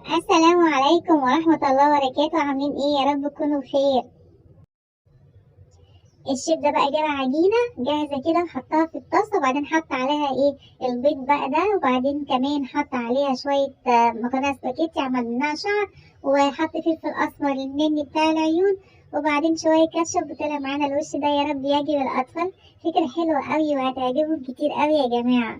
السلام عليكم ورحمة الله وبركاته. عاملين ايه؟ يا رب تكونوا بخير. الشيف ده بقى جاب عجينة جاهزة كده وحطها في الطاسة، وبعدين حط عليها البيض بقى ده، وبعدين كمان حط عليها شوية مكرونة سباكيتي عمل منها شعر، وحط فلفل أسمر النني بتاع العيون، وبعدين شوية كاتشب، وطلع معانا الوش ده. يا رب يعجب الأطفال، فكرة حلوة قوي وهتعجبهم كتير قوي يا جماعة.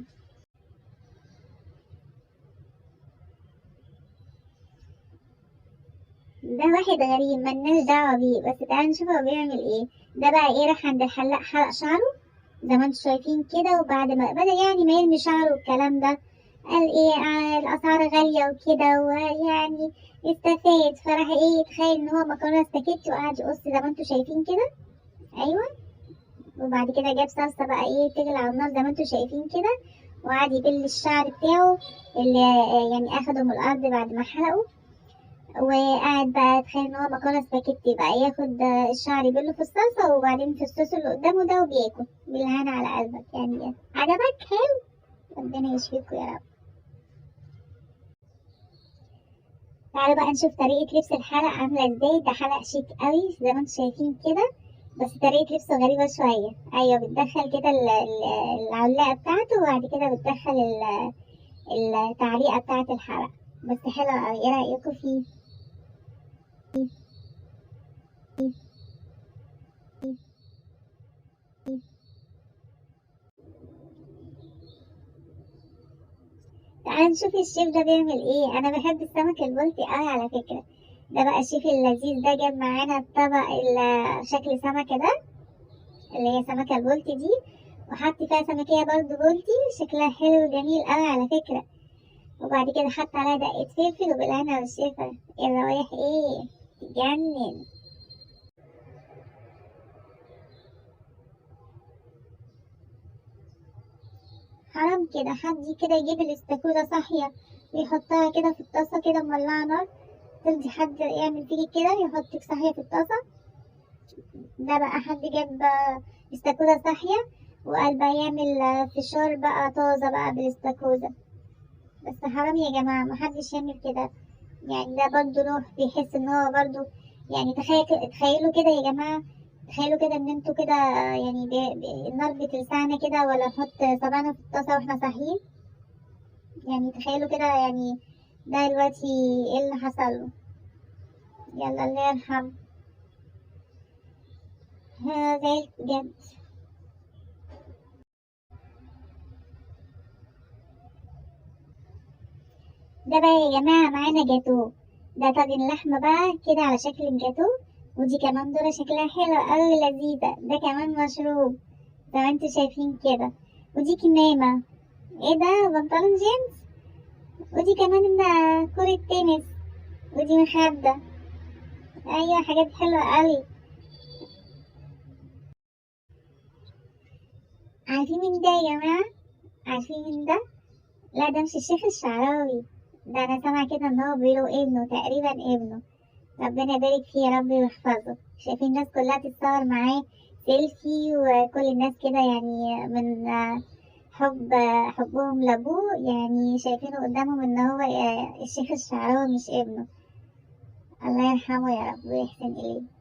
ده واحد غريب ملناش دعوة بيه، بس تعالى نشوف هو بيعمل ايه. ده بقى راح عند الحلاق حلق شعره زي ما انتوا شايفين كده، وبعد ما بدأ ما يرمي شعره والكلام ده، قال الأسعار غالية وكده، ويعني استفاد، فراح تخيل ان هو مكرونة سباكيتي وقعد يقص زي ما انتوا شايفين كده. ايوه. وبعد كده جاب صلصة بقى تغلي على النار زي ما انتوا شايفين كده، وقعد يبل الشعر بتاعه اللي اخده من الأرض بعد ما حلقه، وقاعد بقى تخيل ان هو مكرونه سباكيتي بقى ياخد الشعر يبله في الصلصه، وبعدين في الصوص اللي قدامه ده، وبياكل بالهنا على قلبك. يعني عجبك؟ حلو. ربنا يشفيكوا يا رب. تعالوا بقى نشوف طريقه لبس الحلق عامله ازاي. ده حلق شيك قوي زي ما انتم شايفين كده، بس طريقه لبسه غريبه شويه. ايوه، بتدخل كده العلاقه بتاعته، وبعد كده بتدخل التعليقه بتاعه الحلق. بس حلو قوي، ايه رايكم فيه؟ تعال نشوف الشيف ده بيعمل ايه. انا بحب السمك البلطي قوي على فكرة. ده بقى الشيف اللذيذ ده جاب معانا الطبق شكل سمكة ده، اللي هي سمكة البلطي دي، وحط فيها سمكية برضو بلطي شكلها حلو وجميل قوي على فكرة، وبعد كده حط عليها دقة فلفل وبالهنا والشفا. الروايح تجنن. حرام كده حد كده يجيب الاستاكوزا صاحية ويحطها كده في الطاسة كده مولعة نار، ترضي حد يعمل فيك كده يحطك صاحية في الطاسة؟ ده بقى حد جاب استاكوزا صاحية وقال بقى يعمل فشار بقى طازة بقى بالاستاكوزا. بس حرام يا جماعة، محدش يعمل كده. يعني ده برضه نوح بيحس ان هو برضه، يعني تخيلوا كده يا جماعة، تخيلوا كده ان انتوا كده يعني النار بتلسعنا كده، ولا نحط صبعنا في الطاسة واحنا صاحيين. يعني تخيلوا كده يعني ده دلوقتي ايه اللي حصل له. يلا الله يرحم. زعلت بجد. ده بقى يا جماعة معانا جاتوه. ده طاجن لحمة بقى كده على شكل الجاتوه، ودي كمان ذرة شكلها حلو أوي لذيذة. ده كمان مشروب زي ما انتوا شايفين كده، ودي كمامة. ايه ده؟ بنطلون جينز. ودي كمان كرة تنس، ودي مخدة. ايوه، حاجات حلوة أوي. عارفين مين ده يا جماعة؟ عارفين مين ده؟ لا، ده مش الشيخ الشعراوي. ده أنا سامعة كده إن هو بيقولوا ابنه، تقريبا ابنه. ربنا يبارك فيه يا رب ويحفظه. شايفين الناس كلها تتصور معاه سيلفي، وكل الناس كده يعني من حبهم لابوه، يعني شايفينه قدامهم ان هو الشيخ الشعراوي مش ابنه. الله يرحمه يا رب ويحسن اليه.